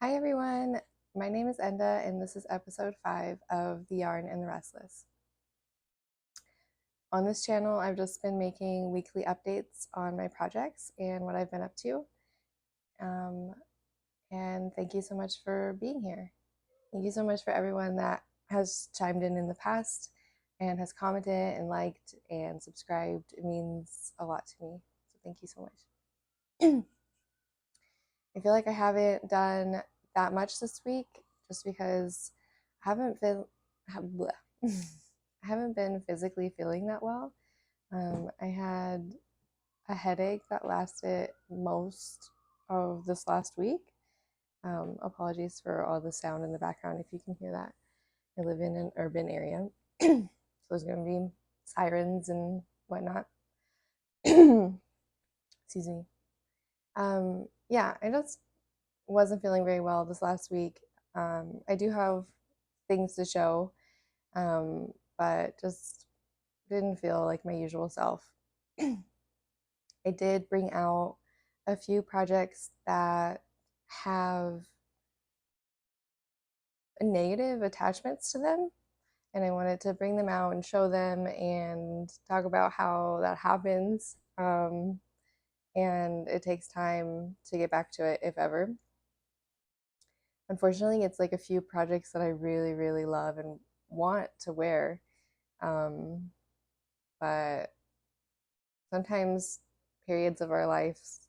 Hi everyone, my name is Enda and this is episode 5 of The Yarn and the Restless. On this channel, I've just been making weekly updates on my projects and what I've been up to. And thank you so much for being here. Thank you so much for everyone that has chimed in the past and has commented and liked and subscribed. It means a lot to me, so thank you so much. I feel like I haven't done that much this week just because I haven't been I haven't been physically feeling that well. I had a headache that lasted most of this last week. Apologies for all the sound in the background if you can hear that. I live in an urban area, so there's going to be sirens and whatnot. Excuse me. Yeah, I just wasn't feeling very well this last week. I do have things to show, but just didn't feel like my usual self. I did bring out a few projects that have negative attachments to them, and I wanted to bring them out and show them and talk about how that happens. And it takes time to get back to it, if ever. Unfortunately, it's like a few projects that I really, really love and want to wear. Um, but sometimes periods of our lives,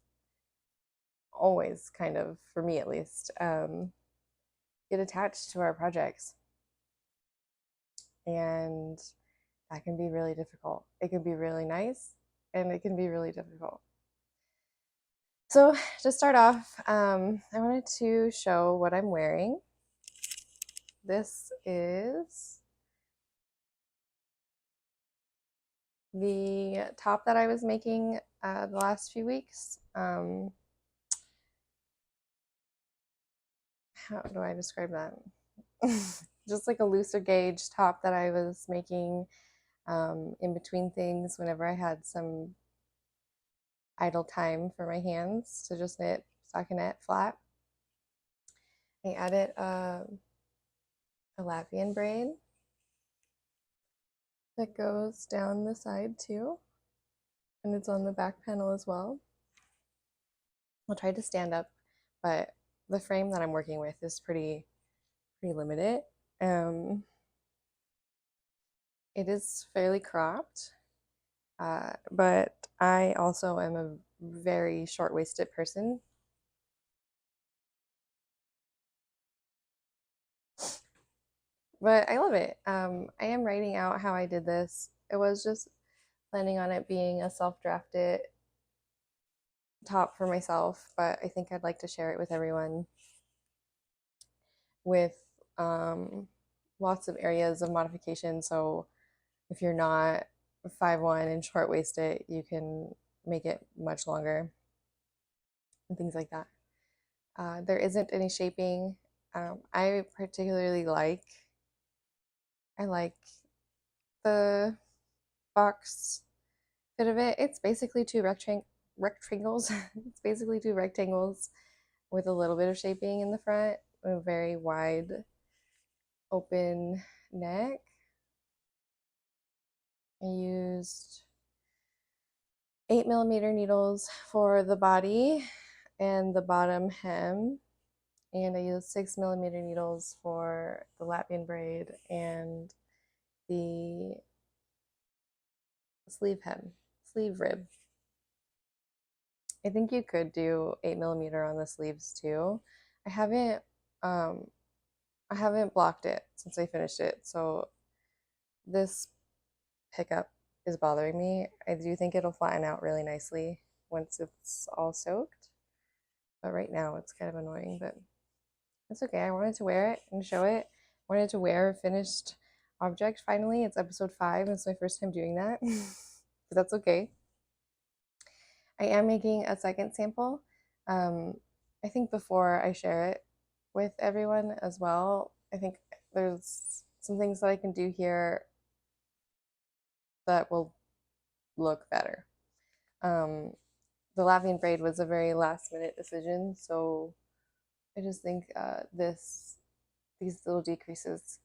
always kind of, for me at least, get attached to our projects. And that can be really difficult. It can be really nice and it can be really difficult. So to start off, I wanted to show what I'm wearing. This is the top that I was making the last few weeks. How do I describe that? Just like a looser gauge top that I was making in between things whenever I had some idle time for my hands to just knit stockinette flat. I added a Latvian braid that goes down the side too, and it's on the back panel as well. I'll try to stand up, but the frame that I'm working with is pretty limited. It is fairly cropped, but I also am a very short-waisted person. But I love it. I am writing out how I did this. It was just planning on it being a self-drafted top for myself, but I think I'd like to share it with everyone with lots of areas of modification. So if you're not 5'1" and short-waisted, you can make it much longer and things like that. There isn't any shaping. I particularly I like the box fit of it. It's basically two rectangles. It's basically two rectangles with a little bit of shaping in the front, a very wide open neck. I used 8mm needles for the body and the bottom hem, and I used 6mm needles for the Latvian braid and the sleeve rib. I think you could do 8mm on the sleeves too. I haven't um, I haven't blocked it since I finished it, so this pickup is bothering me. I do think it'll flatten out really nicely once it's all soaked, but right now it's kind of annoying, but it's okay. I wanted to wear it and show it. I wanted to wear a finished object finally. It's episode 5. It's my first time doing that, but that's okay. I am making a second sample. I think before I share it with everyone as well, I think there's some things that I can do here that will look better. The Latvian braid was a very last minute decision, so I just think these little decreases,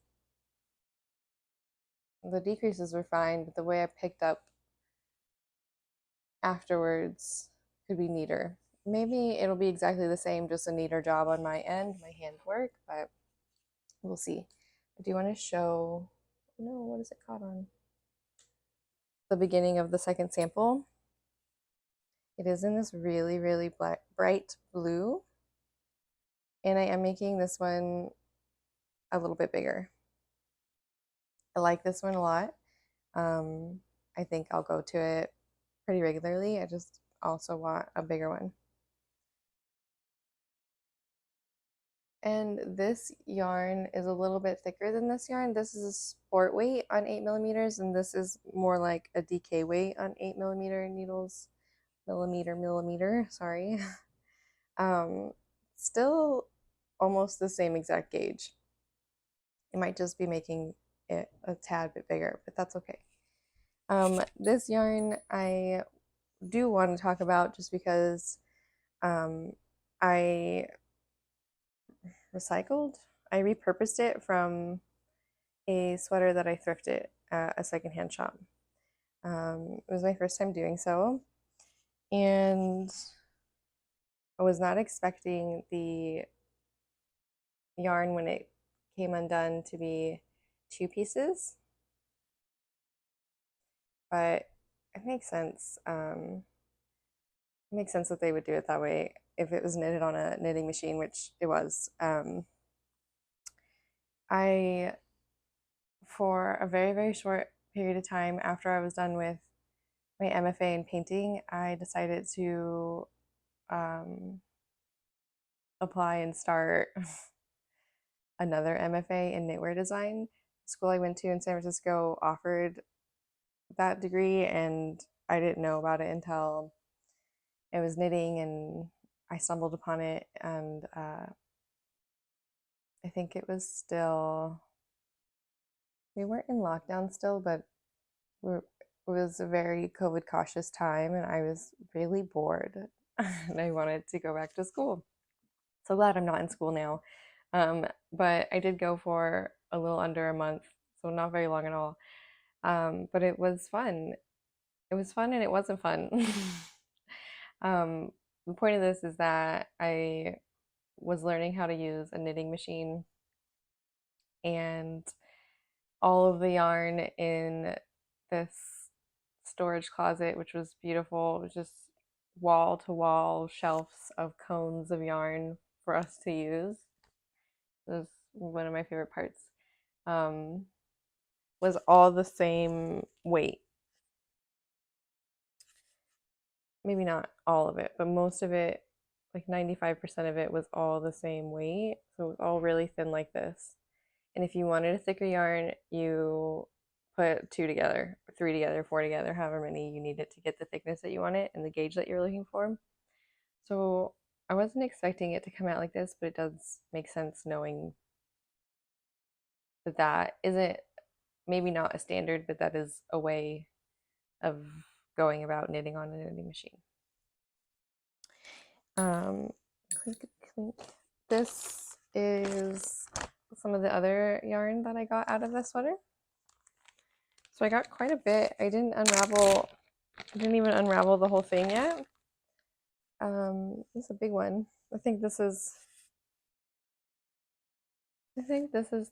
the decreases were fine, but the way I picked up afterwards could be neater. Maybe it'll be exactly the same, just a neater job on my end, my handwork, but we'll see. I do want to show, no, what is it caught on? The beginning of the second sample. It is in this really, really bright blue, and I am making this one a little bit bigger. I like this one a lot. I think I'll go to it pretty regularly. I just also want a bigger one. And this yarn is a little bit thicker than this yarn. This is a sport weight on 8mm, and this is more like a DK weight on 8mm needles. Millimeter, sorry. Still almost the same exact gauge. It might just be making it a tad bit bigger, but that's okay. This yarn I do want to talk about just because I repurposed it from a sweater that I thrifted at a secondhand shop. It was my first time doing so, and I was not expecting the yarn when it came undone to be 2 pieces, but it makes sense. It makes sense that they would do it that way if it was knitted on a knitting machine, which it was. I, for a very, very short period of time after I was done with my MFA in painting, I decided to apply and start another MFA in knitwear design. The school I went to in San Francisco offered that degree, and I didn't know about it until I was knitting and I stumbled upon it, and I think it was still, we weren't in lockdown still, but it was a very COVID cautious time, and I was really bored and I wanted to go back to school. So glad I'm not in school now. But I did go for a little under a month, so not very long at all. But it was fun. It was fun and it wasn't fun. The point of this is that I was learning how to use a knitting machine, and all of the yarn in this storage closet, which was beautiful, it was just wall to wall shelves of cones of yarn for us to use. It was one of my favorite parts. Was all the same weight. Maybe not all of it, but most of it, like 95% of it, was all the same weight. So it was all really thin like this. And if you wanted a thicker yarn, you put 2 together, 3 together, 4 together, however many you needed to get the thickness that you wanted and the gauge that you're looking for. So I wasn't expecting it to come out like this, but it does make sense knowing that that isn't, maybe not a standard, but that is a way of going about knitting on a knitting machine. Clink, clink. This is some of the other yarn that I got out of this sweater. So I got quite a bit. I didn't even unravel the whole thing yet. This is a big one. I think this is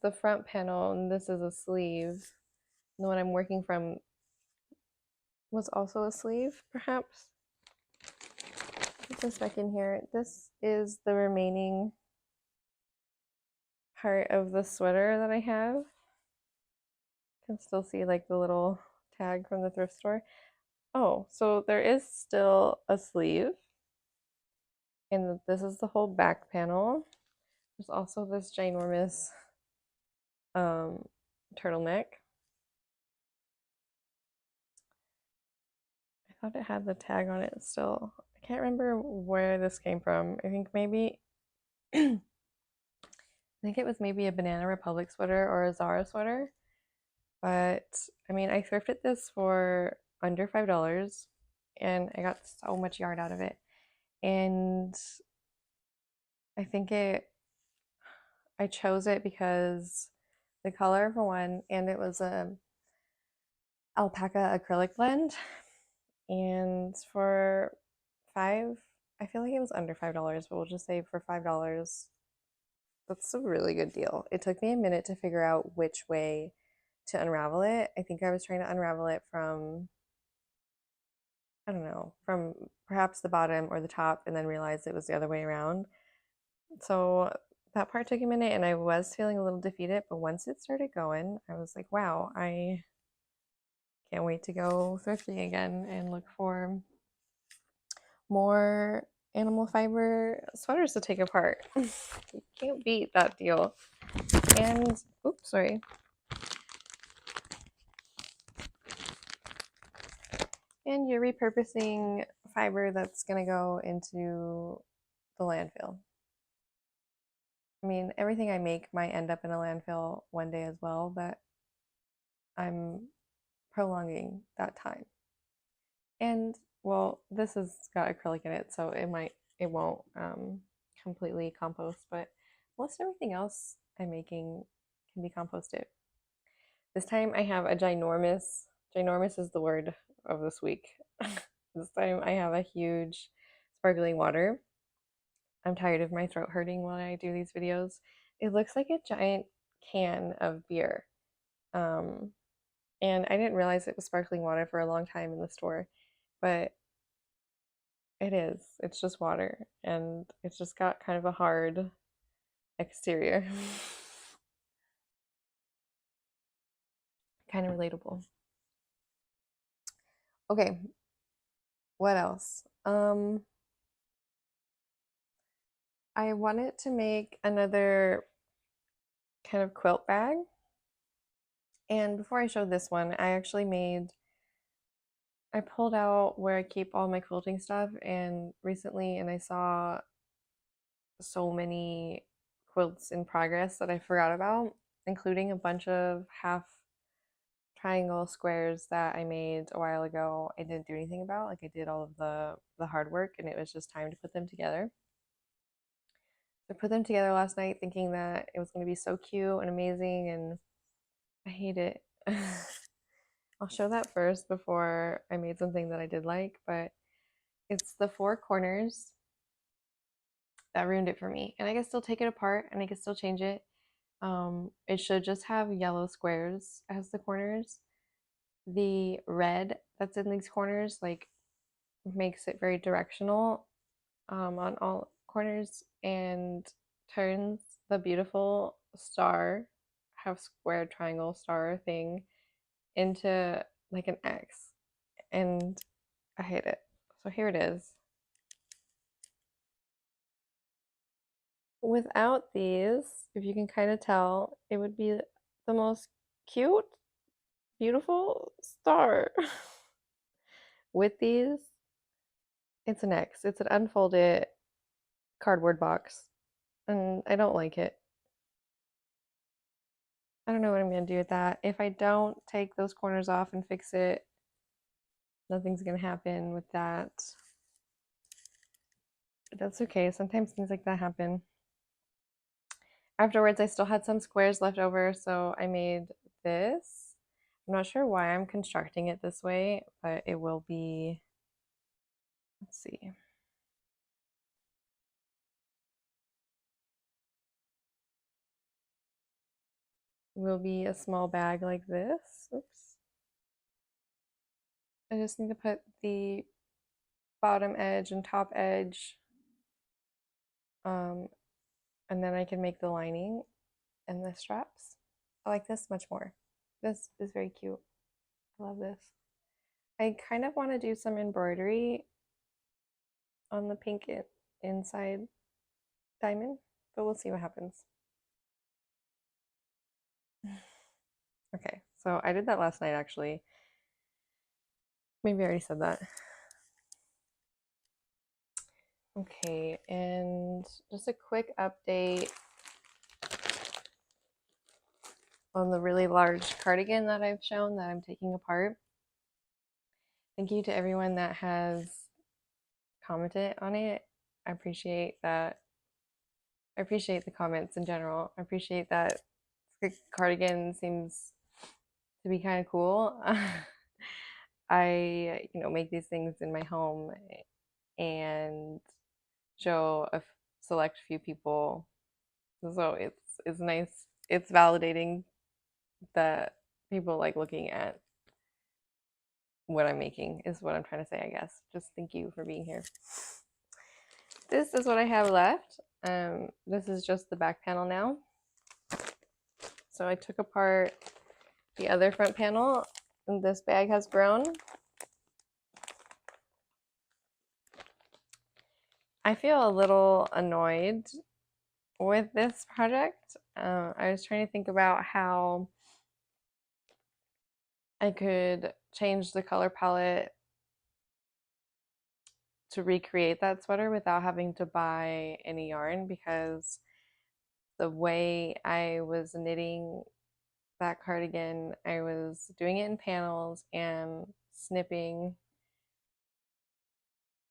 the front panel, and this is a sleeve. The one I'm working from was also a sleeve, perhaps. Put this back in here. This is the remaining part of the sweater that I have. You can still see like the little tag from the thrift store. Oh, so there is still a sleeve, and this is the whole back panel. There's also this ginormous turtleneck. I thought it had the tag on it still. I can't remember where this came from. I think maybe I think it was maybe a Banana Republic sweater or a Zara sweater. But I mean, I thrifted this for under $5, and I got so much yarn out of it. And I think it I chose it because the color for one, and it was a alpaca acrylic blend, and for five, I feel like it was under $5, but we'll just say for $5, that's a really good deal. It took me a minute to figure out which way to unravel it. I think I was trying to unravel it from, I don't know, from perhaps the bottom or the top, and then realized it was the other way around. So that part took a minute, and I was feeling a little defeated, but once it started going, I was like, wow, I can't wait to go thrifting again and look for more animal fiber sweaters to take apart. You can't beat that deal. And, oops, sorry. And you're repurposing fiber that's going to go into the landfill. I mean, everything I make might end up in a landfill one day as well, but I'm prolonging that time. And well, this has got acrylic in it, so it won't completely compost, but most everything else I'm making can be composted. This time I have a ginormous is the word of this week. This time I have a huge sparkling water. I'm tired of my throat hurting when I do these videos. It looks like a giant can of beer. Um, and I didn't realize it was sparkling water for a long time in the store, but it is. It's just water, and it's just got kind of a hard exterior. Kind of relatable. Okay, what else? I wanted to make another kind of quilt bag. And before I showed this one, I pulled out where I keep all my quilting stuff and recently, and I saw so many quilts in progress that I forgot about, including a bunch of half triangle squares that I made a while ago. I didn't do anything about. Like, I did all of the hard work, and it was just time to put them together. I put them together last night thinking that it was going to be so cute and amazing, and I hate it. I'll show that first before I made something that I did like, but it's the four corners that ruined it for me. And I can still take it apart and I can still change it. It should just have yellow squares as the corners. The red that's in these corners like makes it very directional on all corners and turns the beautiful star, half square triangle star thing into like an X. And I hate it. So here it is. Without these, if you can kind of tell, it would be the most cute, beautiful star. With these, it's an X. It's an unfolded cardboard box, and I don't like it. I don't know what I'm going to do with that. If I don't take those corners off and fix it, nothing's going to happen with that. But that's okay. Sometimes things like that happen. Afterwards, I still had some squares left over, so I made this. I'm not sure why I'm constructing it this way, but it will be, let's see. Will be a small bag like this. Oops. I just need to put the bottom edge and top edge, um, and then I can make the lining and the straps. I like this much more. This is very cute. I love this. I kind of want to do some embroidery on the pink inside diamond, but we'll see what happens. Okay, so I did that last night actually. Maybe I already said that. Okay, and just a quick update on the really large cardigan that I've shown that I'm taking apart. Thank you to everyone that has commented on it. I appreciate that I appreciate the comments in general. I appreciate that the cardigan seems to be kind of cool. I, make these things in my home and show a select few people. So it's nice. It's validating that people like looking at what I'm making is what I'm trying to say, I guess. Just thank you for being here. This is what I have left. This is just the back panel now. So I took apart the other front panel, and this bag has grown. I feel a little annoyed with this project. I was trying to think about how I could change the color palette to recreate that sweater without having to buy any yarn, because the way I was knitting that cardigan, I was doing it in panels and snipping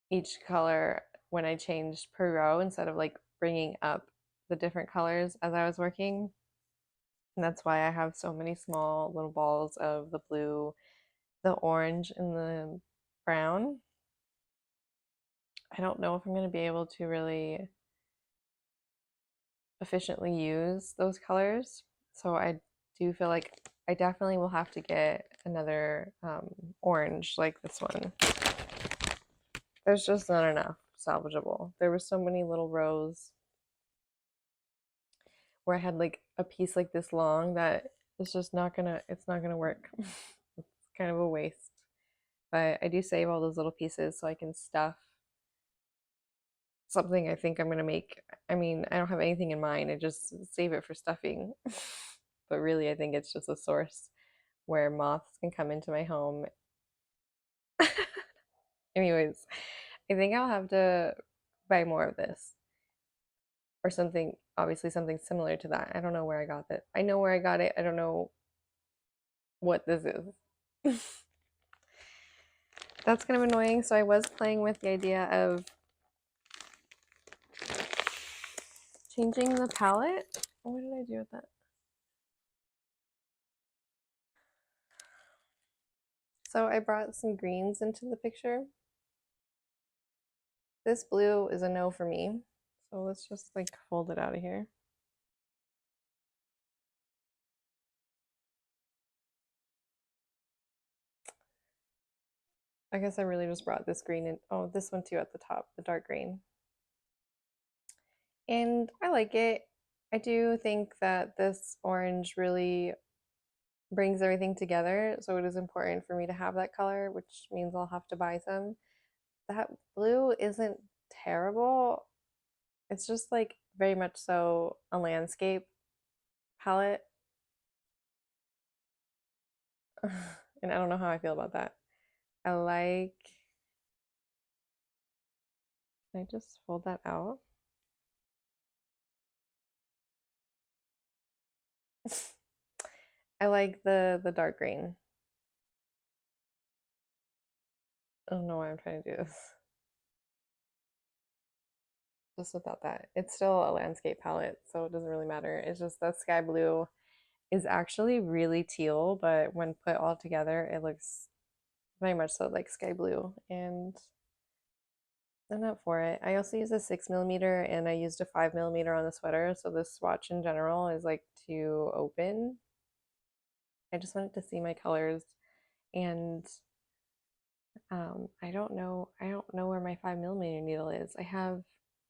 each color when I changed per row instead of like bringing up the different colors as I was working. And that's why I have so many small little balls of the blue, the orange, and the brown. I don't know if I'm going to be able to really efficiently use those colors. So I do feel like I definitely will have to get another orange like this one. There's just not enough salvageable. There were so many little rows where I had like a piece like this long that it's just it's not gonna work. It's kind of a waste. But I do save all those little pieces so I can stuff something I think I'm gonna make. I mean, I don't have anything in mind. I just save it for stuffing. But really, I think it's just a source where moths can come into my home. Anyways, I think I'll have to buy more of this or something, obviously something similar to that. I don't know where I got it. I know where I got it. I don't know what this is. That's kind of annoying. So I was playing with the idea of changing the palette. What did I do with that? So I brought some greens into the picture. This blue is a no for me. So let's just like fold it out of here. I guess I really just brought this green in. Oh, this one too at the top, the dark green. And I like it. I do think that this orange really brings everything together. So it is important for me to have that color, which means I'll have to buy some. That blue isn't terrible. It's just like very much so a landscape palette. And I don't know how I feel about that. I like, can I just fold that out? I like the dark green. I don't know why I'm trying to do this. Just without that. It's still a landscape palette, so it doesn't really matter. It's just that sky blue is actually really teal, but when put all together, it looks very much so like sky blue, and I'm up for it. I also use a 6mm and I used a 5mm on the sweater, so this swatch in general is like too open. I just wanted to see my colors, and I don't know where my 5mm needle is. I have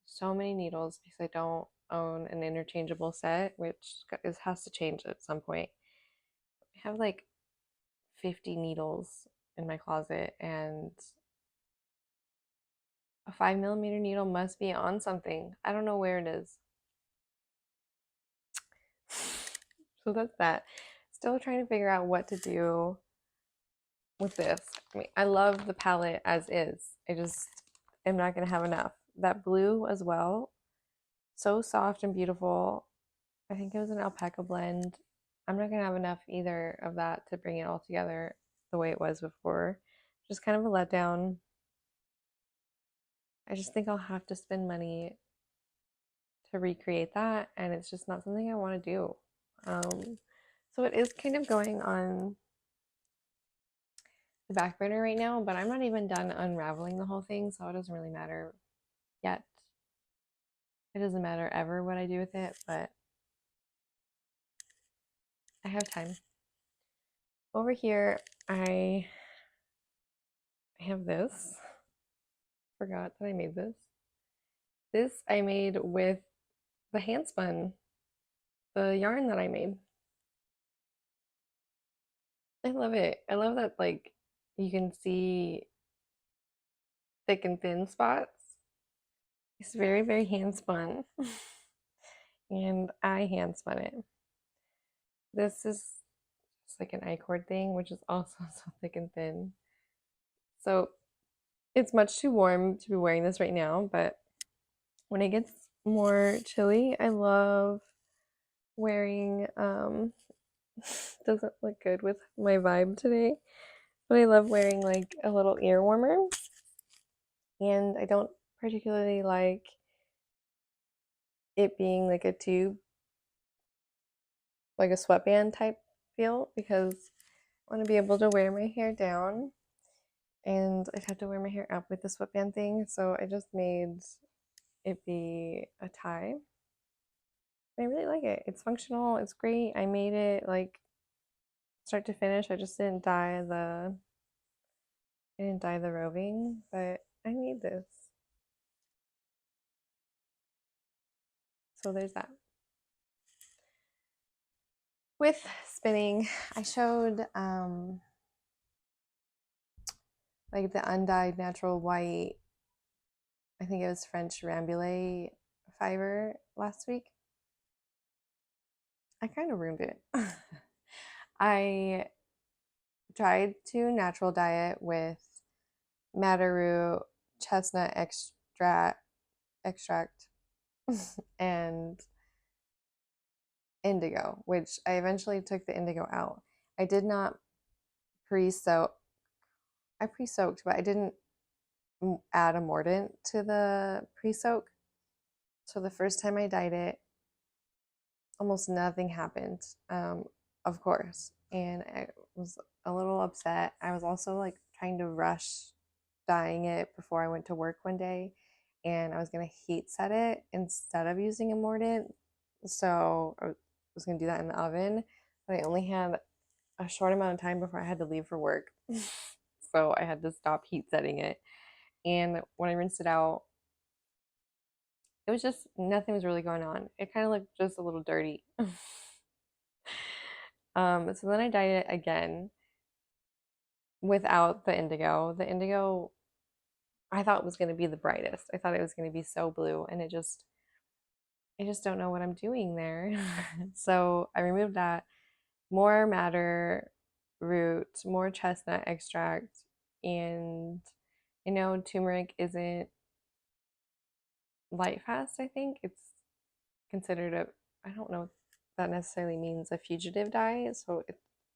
so many needles because I don't own an interchangeable set, which has to change at some point. I have like 50 needles in my closet, and a 5mm needle must be on something. I don't know where it is. So that's that. Still trying to figure out what to do with this. I mean, I love the palette as is. I just am not going to have enough. That blue as well, so soft and beautiful. I think it was an alpaca blend. I'm not going to have enough either of that to bring it all together the way it was before. Just kind of a letdown. I just think I'll have to spend money to recreate that, and it's just not something I want to do. So it is kind of going on the back burner right now, but I'm not even done unraveling the whole thing, so it doesn't really matter yet. It doesn't matter ever what I do with it, but I have time. Over here, I have this. Forgot that I made this. This I made with the hand spun, the yarn that I made. I love it. I love that like you can see thick and thin spots. It's very, very hand spun. And I hand spun it. This is just like an I-cord thing, which is also so thick and thin. So it's much too warm to be wearing this right now, but when it gets more chilly, I love wearing doesn't look good with my vibe today, but I love wearing like a little ear warmer. And I don't particularly like it being like a tube, like a sweatband type feel, because I want to be able to wear my hair down, and I'd have to wear my hair up with the sweatband thing. So I just made it be a tie. I really like it. It's functional. It's great. I made it like start to finish. I just didn't dye the roving, but I made this. So there's that. With spinning, I showed like the undyed natural white, I think it was French Rambouillet fiber last week. I kind of ruined it. I tried to natural dye it with madder root, chestnut extract and indigo, which I eventually took the indigo out. I did not pre-soak. I pre-soaked, but I didn't add a mordant to the pre-soak. So the first time I dyed it, almost nothing happened, of course. And I was a little upset. I was also like trying to rush dyeing it before I went to work one day, and I was going to heat set it instead of using a mordant. So I was going to do that in the oven, but I only had a short amount of time before I had to leave for work. So I had to stop heat setting it. And when I rinsed it out, it was just nothing was really going on. It kind of looked just a little dirty. So then I dyed it again without the indigo. The indigo I thought was going to be the brightest. I thought it was going to be so blue, and I just don't know what I'm doing there. So I removed that. More madder root, more chestnut extract, and I know turmeric isn't light fast. I think it's considered a, I don't know if that necessarily means a fugitive dye. So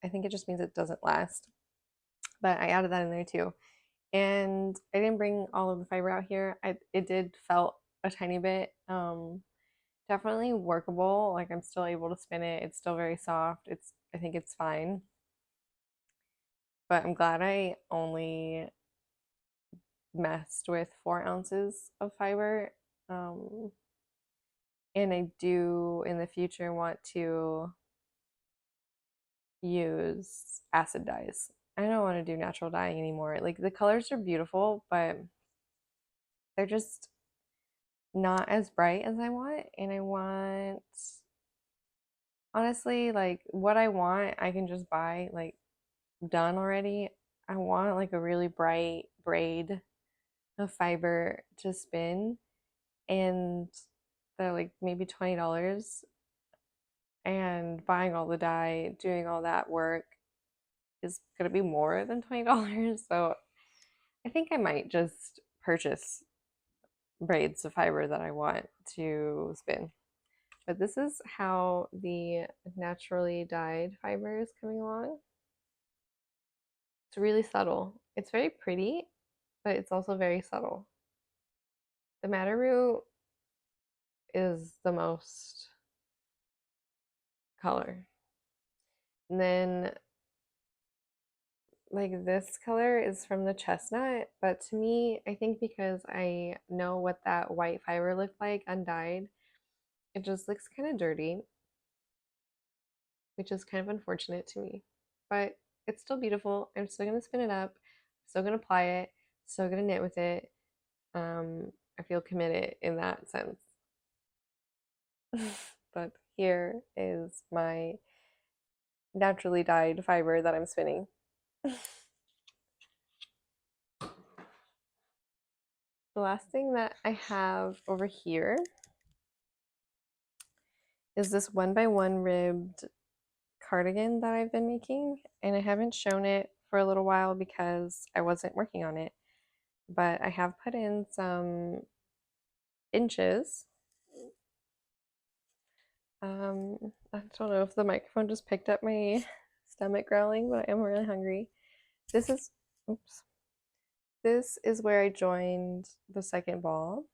I think it just means it doesn't last. But I added that in there too. And I didn't bring all of the fiber out here. It did felt a tiny bit. Definitely workable. Like I'm still able to spin it. It's still very soft. I think it's fine. But I'm glad I only messed with 4 ounces of fiber. And I do in the future want to use acid dyes. I don't want to do natural dyeing anymore. Like the colors are beautiful, but they're just not as bright as I want. And I want, honestly, like what I want, I can just buy like done already. I want like a really bright braid of fiber to spin, and they're like maybe $20. And buying all the dye, doing all that work is going to be more than $20. So I think I might just purchase braids of fiber that I want to spin. But this is how the naturally dyed fiber is coming along. It's really subtle. It's very pretty, but it's also very subtle. The madder root is the most color. And then like this color is from the chestnut, but to me, I think because I know what that white fiber looked like undyed, it just looks kind of dirty, which is kind of unfortunate to me. But it's still beautiful. I'm still gonna spin it up, still gonna apply it, still gonna knit with it. I feel committed in that sense. But here is my naturally dyed fiber that I'm spinning. The last thing that I have over here is this 1x1 ribbed cardigan that I've been making, and I haven't shown it for a little while because I wasn't working on it, but I have put in some inches. I don't know if the microphone just picked up my stomach growling, but I am really hungry. This is, oops, this is where I joined the second ball.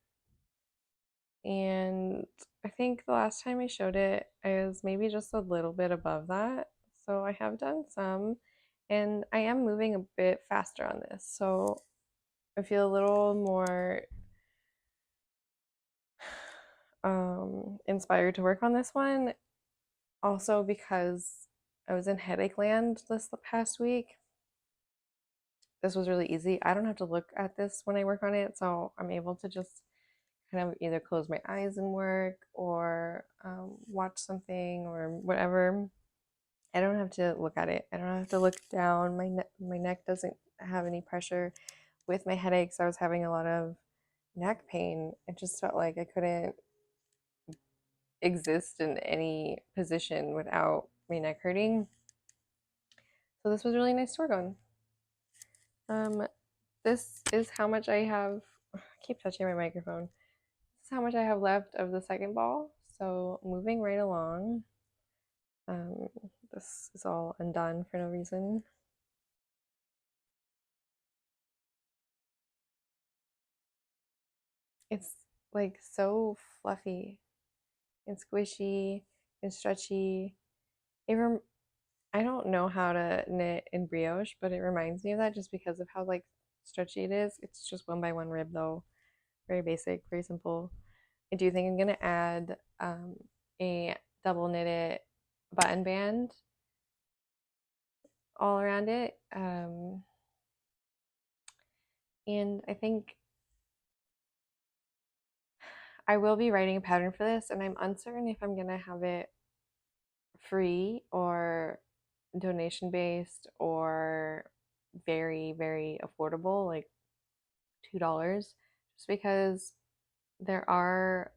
And I think the last time I showed it, I was maybe just a little bit above that. So I have done some, and I am moving a bit faster on this. So I feel a little more inspired to work on this one. Also because I was in headache land this past week. This was really easy. I don't have to look at this when I work on it, so I'm able to just kind of either close my eyes and work or watch something or whatever. I don't have to look at it. I don't have to look down. My neck doesn't have any pressure. With my headaches, I was having a lot of neck pain. It just felt like I couldn't exist in any position without my neck hurting. So this was really nice to work on. This is how much I have. I keep touching my microphone. This is how much I have left of the second ball. So moving right along. Um, this is all undone for no reason. It's like so fluffy and squishy and stretchy. I don't know how to knit in brioche, but it reminds me of that just because of how like stretchy it is. It's just 1x1 rib though. Very basic, very simple. I do think I'm gonna add a double knitted button band all around it. And I think I will be writing a pattern for this, and I'm uncertain if I'm gonna have it free or donation based or very, very affordable, like $2, just because there are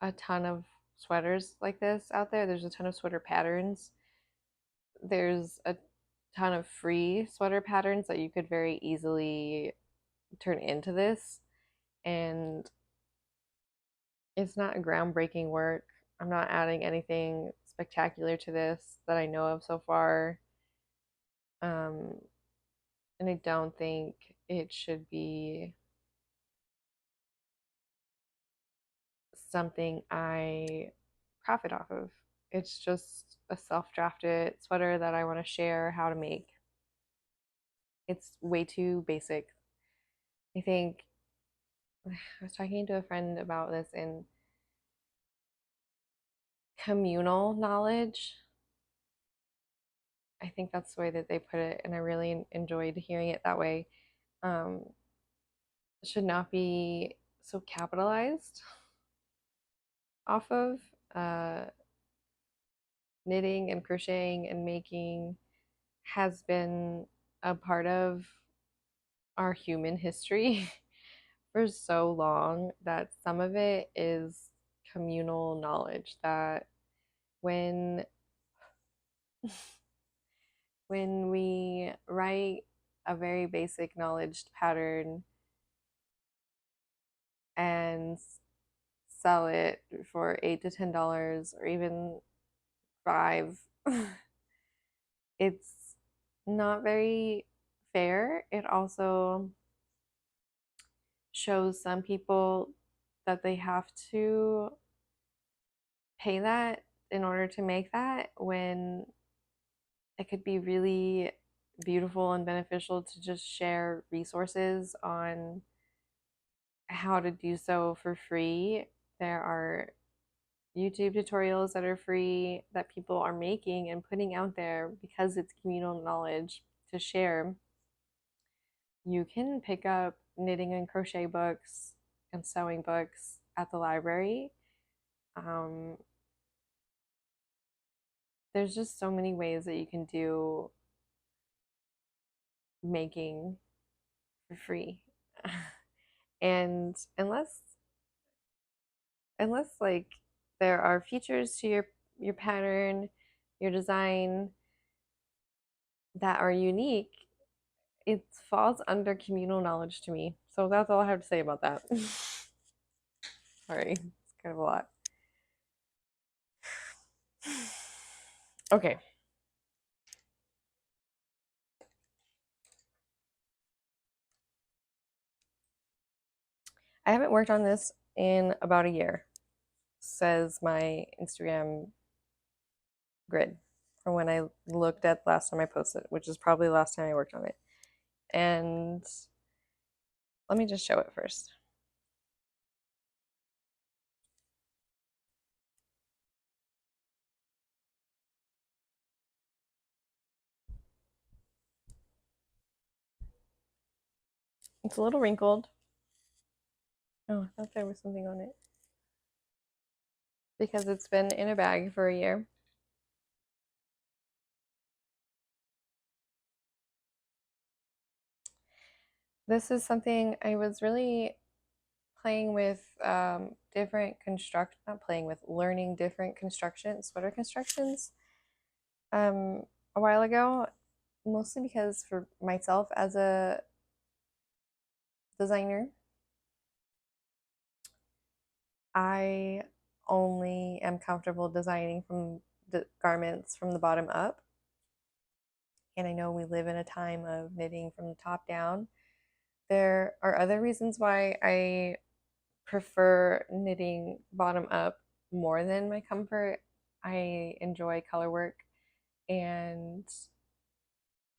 a ton of sweaters like this out there. There's a ton of sweater patterns. There's a ton of free sweater patterns that you could very easily turn into this. And it's not a groundbreaking work. I'm not adding anything spectacular to this that I know of so far. Um, and I don't think it should be something I profit off of. It's just a self drafted sweater that I want to share how to make. It's way too basic. I think I was talking to a friend about this in communal knowledge. I think that's the way that they put it, and I really enjoyed hearing it that way. Um, should not be so capitalized off of. Uh, Knitting and crocheting and making has been a part of our human history for so long that some of it is communal knowledge that when when we write a very basic knowledge pattern and sell it for $8 to $10 or even five, it's not very fair. It also shows some people that they have to pay that in order to make that when it could be really beautiful and beneficial to just share resources on how to do so for free. There are YouTube tutorials that are free that people are making and putting out there because it's communal knowledge to share. You can pick up knitting and crochet books and sewing books at the library. Um, there's just so many ways that you can do making for free. And unless like there are features to your pattern, your design that are unique, it falls under communal knowledge to me. So that's all I have to say about that. Sorry, it's kind of a lot. Okay. I haven't worked on this in about a year, says my Instagram grid from when I looked at last time I posted, which is probably the last time I worked on it. And let me just show it first. It's a little wrinkled. Oh, I thought there was something on it. Because it's been in a bag for a year. This is something I was really playing with different not playing with, learning different sweater constructions um, a while ago, mostly because for myself as a designer, I only am comfortable designing from the garments from the bottom up. And I know we live in a time of knitting from the top down. There are other reasons why I prefer knitting bottom up more than my comfort. I enjoy color work and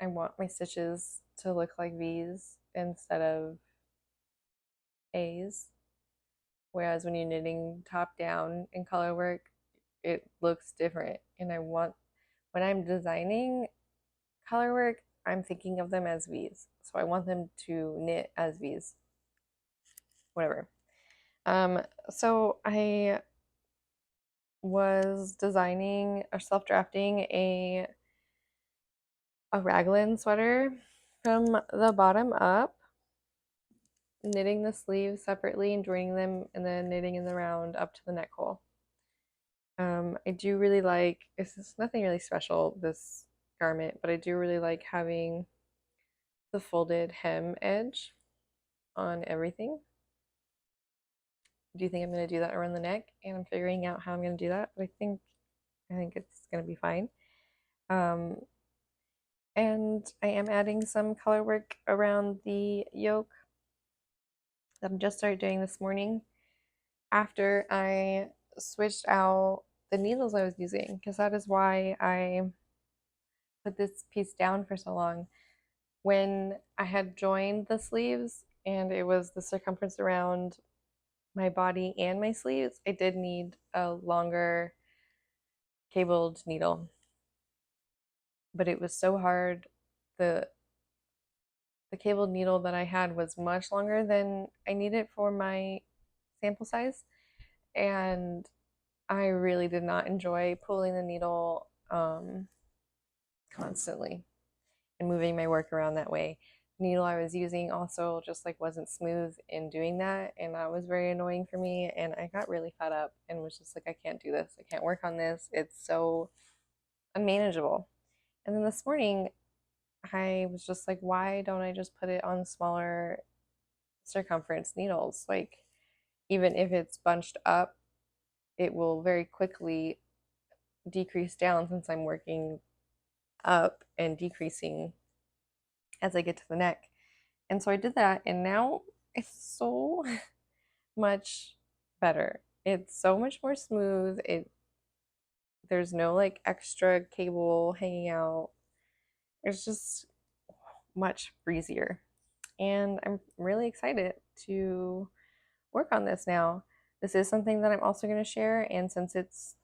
I want my stitches to look like V's instead of A's. Whereas when you're knitting top down in color work, it looks different. And when I'm designing color work, I'm thinking of them as V's. So I want them to knit as V's. Whatever. So I was designing or self-drafting a raglan sweater from the bottom up, knitting the sleeves separately and joining them, and then knitting in the round up to the neck hole. I do really like, it's nothing really special, this garment, but I do really like having the folded hem edge on everything. I do think I'm going to do that around the neck, and I'm figuring out how I'm going to do that, but I think it's going to be fine. Um, and I am adding some color work around the yoke that I just started doing this morning after I switched out the needles I was using, because that is why I put this piece down for so long. When I had joined the sleeves and it was the circumference around my body and my sleeves, I did need a longer cabled needle. But it was so hard. The the cabled needle that I had was much longer than I needed for my sample size, and I really did not enjoy pulling the needle constantly and moving my work around that way. The needle I was using also just like wasn't smooth in doing that, and that was very annoying for me. And I got really fed up and was just like, I can't do this. I can't work on this. It's so unmanageable. And then this morning, I was just like, why don't I just put it on smaller circumference needles? Like, even if it's bunched up, it will very quickly decrease down since I'm working up and decreasing as I get to the neck. And so I did that, and now it's so much better. It's so much more smooth. There's no like extra cable hanging out. It's just much breezier. And I'm really excited to work on this now. This is something that I'm also going to share, and since it's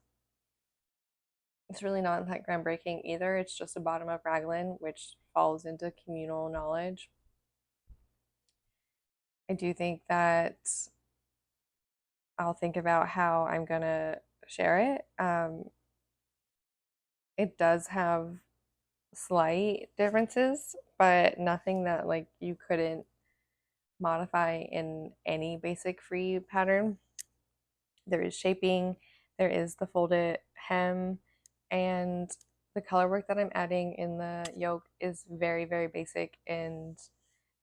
really not that groundbreaking either, it's just a bottom up raglan, which falls into communal knowledge. I do think that I'll think about how I'm going to share it. It does have slight differences, but nothing that like you couldn't modify in any basic free pattern. There is shaping, there is the folded hem, and the color work that I'm adding in the yoke is very, very basic and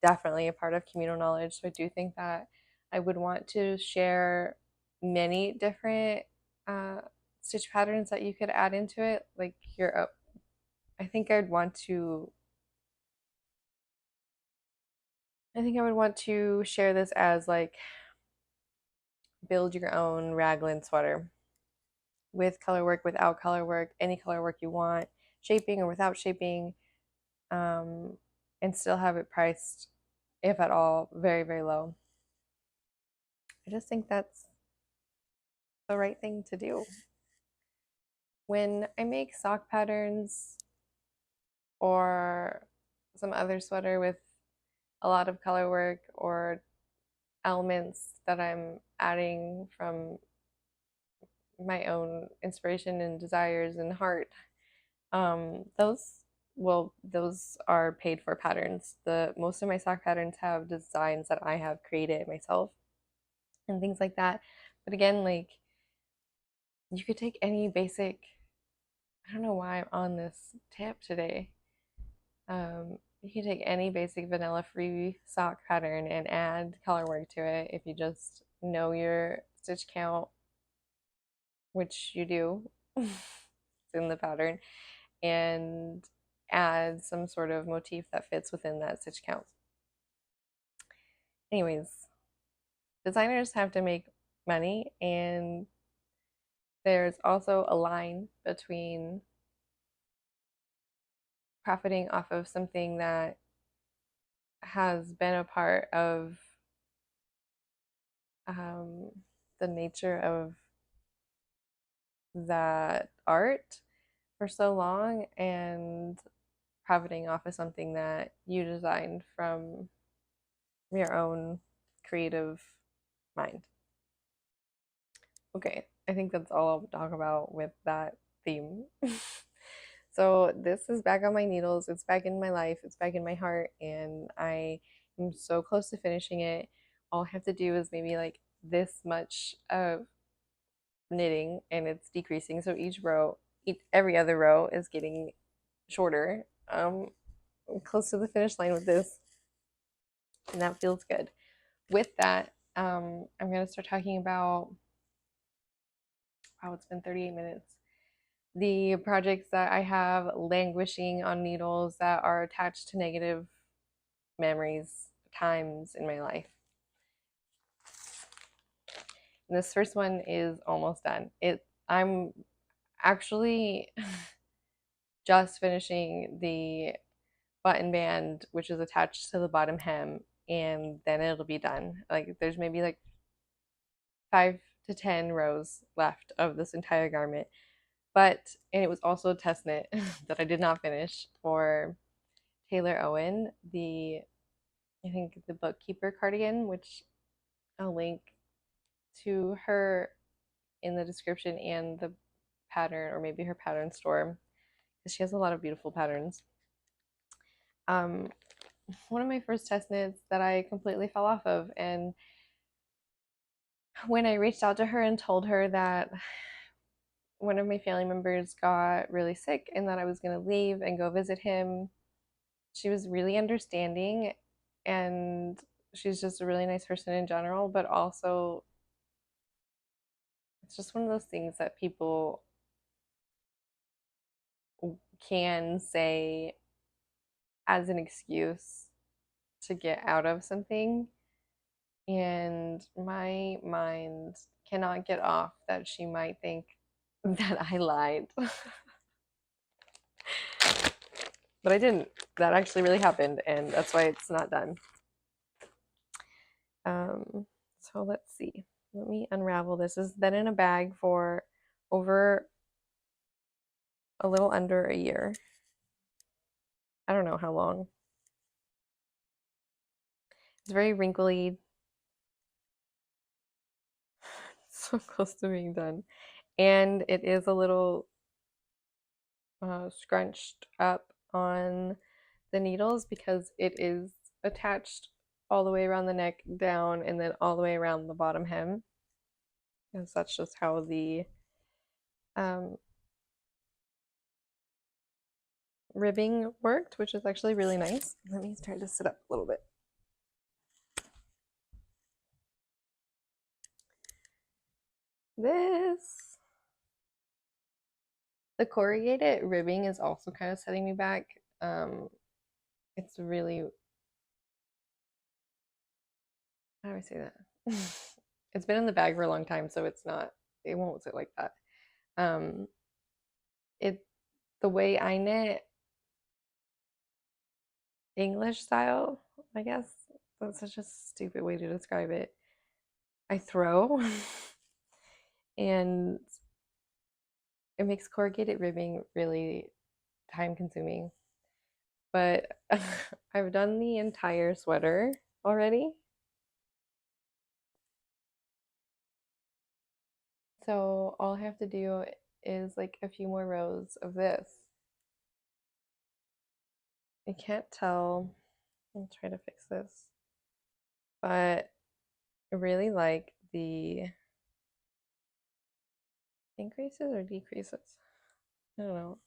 definitely a part of communal knowledge. So I do think that I would want to share many different uh, stitch patterns that you could add into it. Like I think I'd want to I think I would want to share this as like build your own raglan sweater with color work, without color work, any color work you want, shaping or without shaping, um, and still have it priced, if at all, very, very low. I just think that's the right thing to do. When I make sock patterns or some other sweater with a lot of color work or elements that I'm adding from my own inspiration and desires and heart, those are paid for patterns. The most of my sock patterns have designs that I have created myself and things like that. But again, like you could take any basic, I don't know why I'm on this tip today. You can take any basic vanilla free sock pattern and add color work to it if you just know your stitch count, which you do. It's in the pattern, and add some sort of motif that fits within that stitch count. Anyways, designers have to make money, and there's also a line between profiting off of something that has been a part of um, the nature of that art for so long and profiting off of something that you designed from your own creative mind. Okay, I think that's all I'll talk about with that theme. So this is back on my needles. It's back in my life. It's back in my heart, and I am so close to finishing it. All I have to do is maybe like this much of knitting, and it's decreasing. So every other row is getting shorter. I'm close to the finish line with this, and that feels good. With that, I'm gonna start talking about. Wow, it's been 38 minutes. The projects that I have languishing on needles that are attached to negative memories, times in my life. And this first one is almost done. I'm actually just finishing the button band, which is attached to the bottom hem, and then it'll be done. Like there's maybe like 5 to 10 rows left of this entire garment. And it was also a test knit that I did not finish for Taylor Owen, I think the bookkeeper cardigan, which I'll link to her in the description and the pattern, or maybe her pattern store, because she has a lot of beautiful patterns. Um, one of my first test knits that I completely fell off of, and when I reached out to her and told her that one of my family members got really sick and that I was going to leave and go visit him, she was really understanding, and she's just a really nice person in general, but also it's just one of those things that people can say as an excuse to get out of something. And my mind cannot get off that she might think that I lied. But I didn't. That actually really happened, and that's why it's not done. So let's see. Let me unravel this. This has been in a bag for over a little under a year. I don't know how long. It's very wrinkly. So close to being done. And it is a little scrunched up on the needles because it is attached all the way around the neck down and then all the way around the bottom hem. Because that's just how the um, ribbing worked, which is actually really nice. Let me try to sit up a little bit. This the corrugated ribbing is also kind of setting me back. It's really, how do I say that? It's been in the bag for a long time, so it won't sit like that. Um, it the way I knit English style, I guess that's such a stupid way to describe it. I throw and it makes corrugated ribbing really time consuming. But I've done the entire sweater already. So all I have to do is like a few more rows of this. I can't tell. I'll try to fix this. But I really like the increases or decreases. I don't know.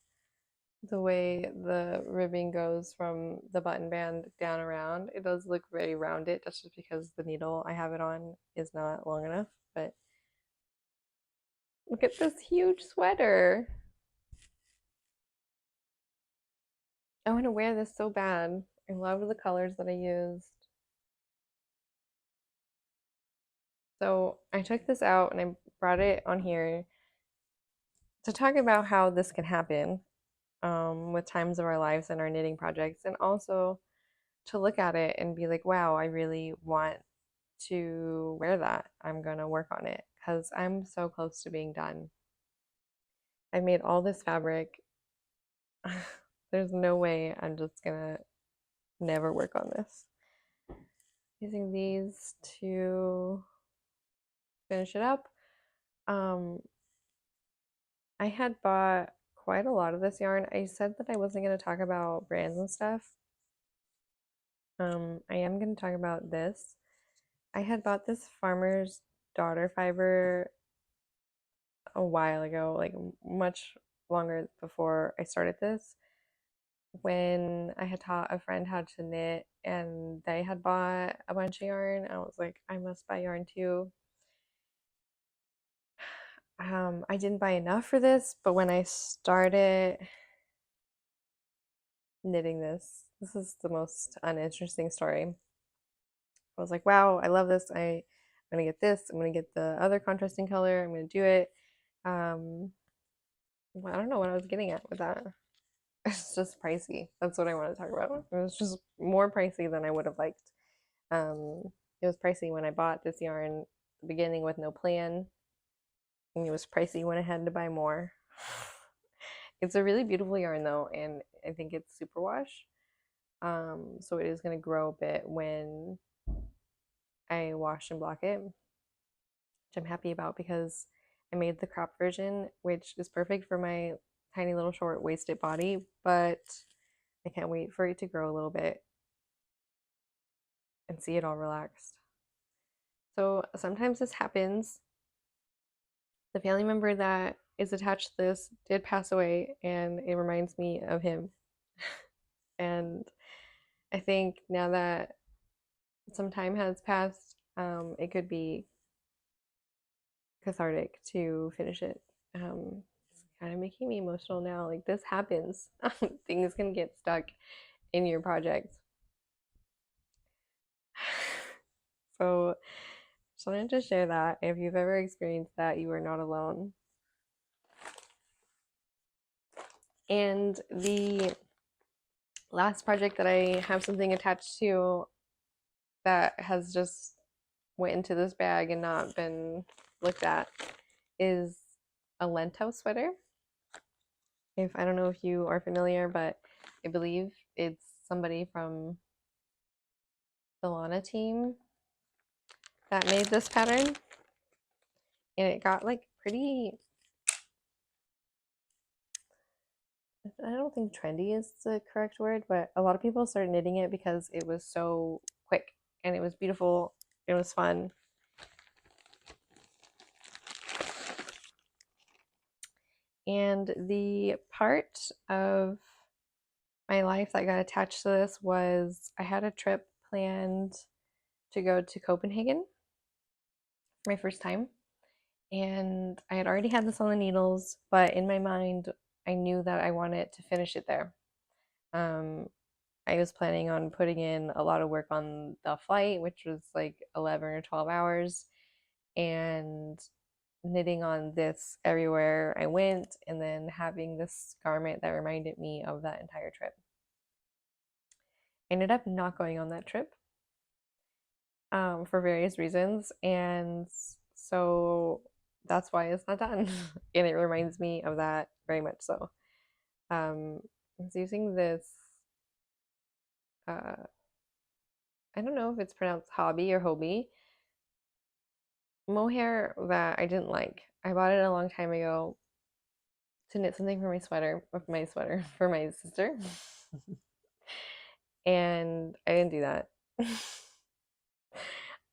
The way the ribbing goes from the button band down around. It does look very rounded. That's just because the needle I have it on is not long enough. But look at this huge sweater. I want to wear this so bad. I love the colors that I used. So I took this out and I brought it on here to talk about how this can happen with times of our lives and our knitting projects, and also to look at it and be like, wow, I really want to wear that. I'm going to work on it because I'm so close to being done. I made all this fabric. There's no way I'm just going to never work on this. Using these to finish it up. I had bought quite a lot of this yarn. I said that I wasn't going to talk about brands and stuff. I am going to talk about this. I had bought this Farmer's Daughter fiber a while ago, like much longer before I started this, when I had taught a friend how to knit and they had bought a bunch of yarn. I was like, I must buy yarn too. I didn't buy enough for this, but when I started knitting this is the most uninteresting story. I was like, wow, I love this. I'm gonna get this. I'm gonna get the other contrasting color. I'm gonna do it. Um, well, I don't know what I was getting at with that. It's just pricey. That's what I want to talk about. It was just more pricey than I would have liked. Um, it was pricey when I bought this yarn at the beginning with no plan, and it was pricey when I had to buy more. It's a really beautiful yarn though, and I think it's superwash. So it is going to grow a bit when I wash and block it, which I'm happy about because I made the crop version, which is perfect for my tiny little short waisted body, but I can't wait for it to grow a little bit and see it all relaxed. So sometimes this happens. The family member that is attached to this did pass away, and it reminds me of him. And I think now that some time has passed, it could be cathartic to finish it. It's kind of making me emotional now. Like this happens. Things can get stuck in your project. So just wanted to share that. If you've ever experienced that, you are not alone. And the last project that I have something attached to that has just went into this bag and not been looked at is a Lento sweater. If I don't know if you are familiar, but I believe it's somebody from the Lana team that made this pattern. And it got like pretty, I don't think trendy is the correct word, but a lot of people started knitting it because it was so quick and it was beautiful. It was fun. And the part of my life that got attached to this was I had a trip planned to go to Copenhagen for my first time. And I had already had this on the needles, but in my mind, I knew that I wanted to finish it there. Um, I was planning on putting in a lot of work on the flight, which was like 11 or 12 hours, and knitting on this everywhere I went, and then having this garment that reminded me of that entire trip. I ended up not going on that trip for various reasons, and so that's why it's not done. And it reminds me of that very much so. I was using this, uh, I don't know if it's pronounced hobby or hobie, mohair that I didn't like. I bought it a long time ago to knit something for my sweater for my sister, and I didn't do that.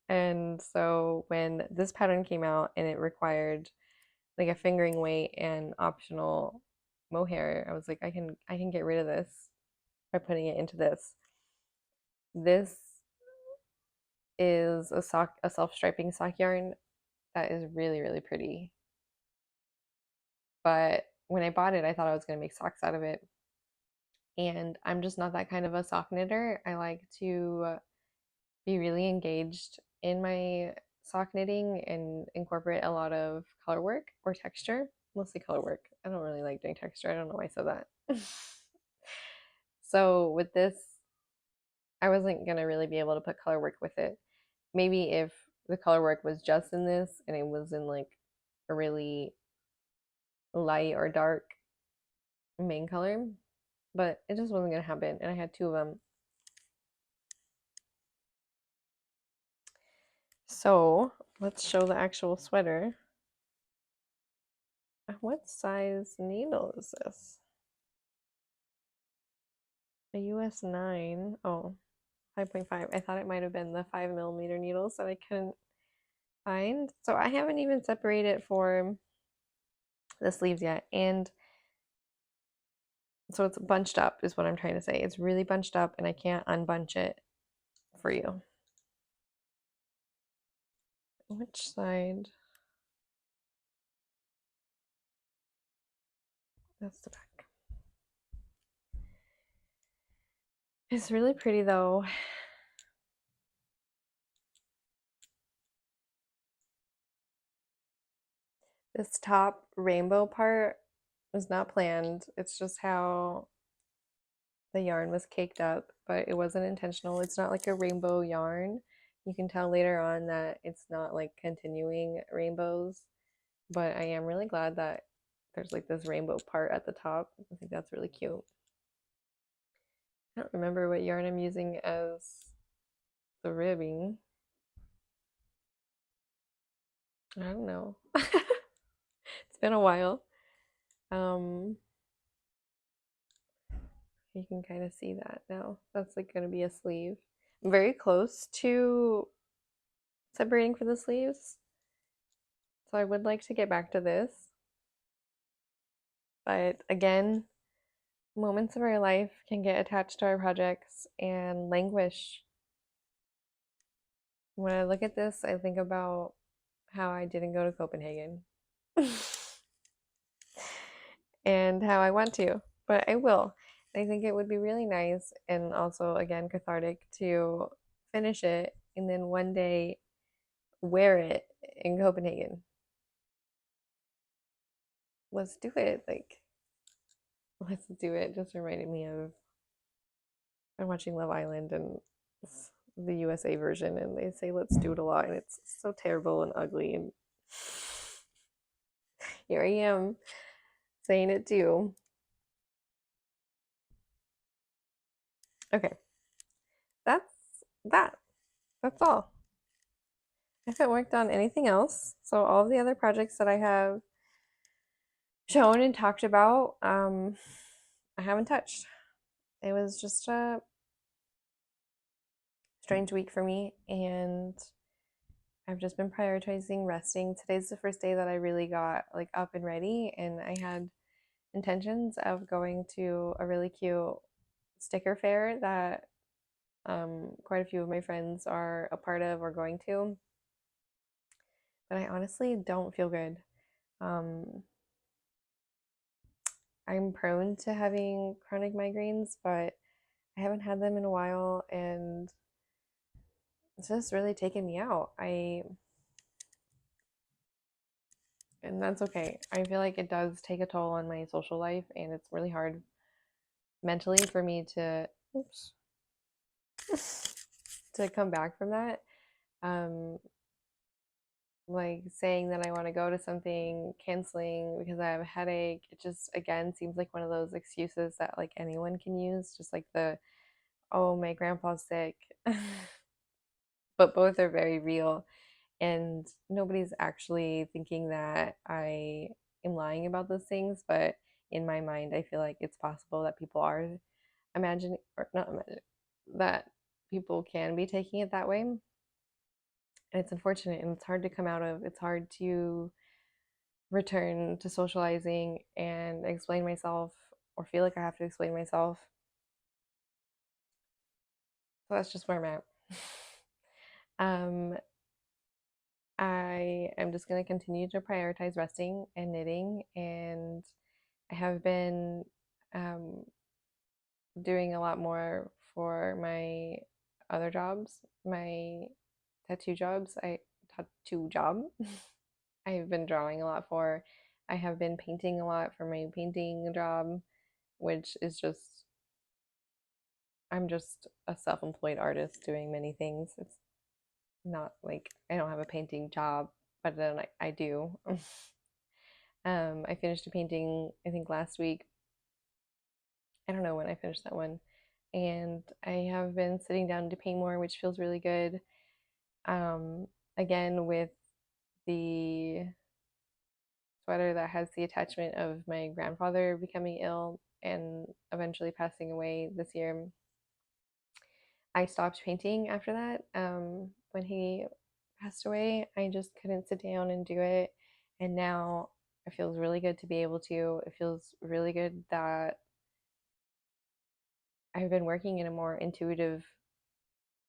And so when this pattern came out and it required like a fingering weight and optional mohair, I was like, I can get rid of this by putting it into this. This is a self-striping sock yarn that is really, really pretty. But when I bought it, I thought I was going to make socks out of it. And I'm just not that kind of a sock knitter. I like to be really engaged in my sock knitting and incorporate a lot of color work or texture, mostly color work. I don't really like doing texture. I don't know why I said that. So with this, I wasn't going to really be able to put color work with it. Maybe if the color work was just in this and it was in like a really light or dark main color, but it just wasn't going to happen. And I had two of them. So let's show the actual sweater. What size needle is this? A US 9. Oh, 5.5. I thought it might have been the 5mm needles that I couldn't find. So I haven't even separated for the sleeves yet. And so it's bunched up, is what I'm trying to say. It's really bunched up, and I can't unbunch it for you. Which side? That's the back. It's really pretty though. This top rainbow part was not planned. It's just how the yarn was caked up, but it wasn't intentional. It's not like a rainbow yarn. You can tell later on that it's not like continuing rainbows, but I am really glad that there's like this rainbow part at the top. I think that's really cute. I don't remember what yarn I'm using as the ribbing. I don't know. It's been a while. Um, you can kind of see that now. That's like going to be a sleeve. I'm very close to separating for the sleeves. So I would like to get back to this. But again, moments of our life can get attached to our projects and languish. When I look at this, I think about how I didn't go to Copenhagen and how I want to, but I will. I think it would be really nice and also, again, cathartic to finish it and then one day wear it in Copenhagen. Let's do it. Like, Let's do it. Just reminded me of I'm watching Love Island and it's the USA version, and they say let's do it a lot, and it's so terrible and ugly. And here I am saying it too. Okay, that's that. That's all. I haven't worked on anything else. So all of the other projects that I have shown and talked about, I haven't touched. It was just a strange week for me, and I've just been prioritizing resting. Today's the first day that I really got like up and ready, and I had intentions of going to a really cute sticker fair that quite a few of my friends are a part of or going to. But I honestly don't feel good. Um, I'm prone to having chronic migraines, but I haven't had them in a while, and it's just really taken me out. And that's okay. I feel like it does take a toll on my social life, and it's really hard mentally for me to, oops, to come back from that. Um, like saying that I want to go to something, canceling because I have a headache. It just again seems like one of those excuses that like anyone can use, just like the oh my grandpa's sick. But both are very real, and nobody's actually thinking that I am lying about those things, but in my mind I feel like it's possible that people are imagining or not imagining that people can be taking it that way. And it's unfortunate and it's hard to come out of. It's hard to return to socializing and explain myself or feel like I have to explain myself. So that's just where I'm at. um, I am just going to continue to prioritize resting and knitting, and I have been um, doing a lot more for my other jobs, my tattoo jobs. I tattoo job. I've been drawing a lot for. I have been painting a lot for my painting job, which is just I'm just a self-employed artist doing many things. It's not like I don't have a painting job, but then I do. I finished a painting I think last week. I don't know when I finished that one, and I have been sitting down to paint more, which feels really good. Um, Again with the sweater that has the attachment of my grandfather becoming ill and eventually passing away this year. I stopped painting after that. When he passed away, I just couldn't sit down and do it. And now it feels really good to be able to. It feels really good that I've been working in a more intuitive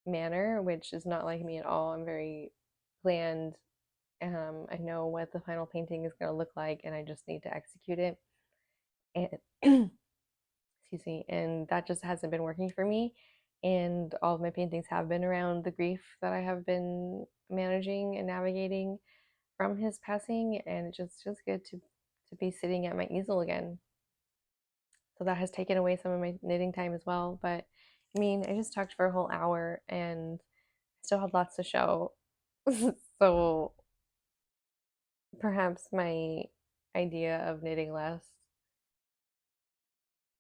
manner, which is not like me at all. I'm very planned. I know what the final painting is going to look like, and I just need to execute it. And excuse me, and that just hasn't been working for me. And all of my paintings have been around the grief that I have been managing and navigating from his passing, and it just feels good to be sitting at my easel again. So that has taken away some of my knitting time as well. But I mean, I just talked for a whole hour and I still have lots to show. So perhaps my idea of knitting less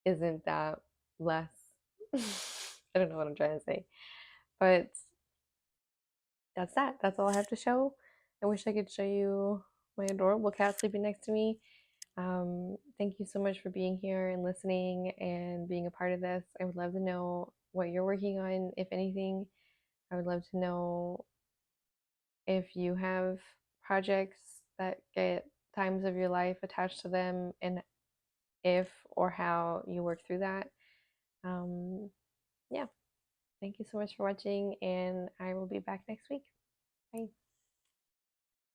isn't that less. I don't know what I'm trying to say. But that's that. That's all I have to show. I wish I could show you my adorable cat sleeping next to me. Thank you so much for being here and listening and being a part of this. I would love to know what you're working on, if anything. I would love to know if you have projects that get times of your life attached to them and if or how you work through that. Um, yeah, thank you so much for watching, and I will be back next week. Bye.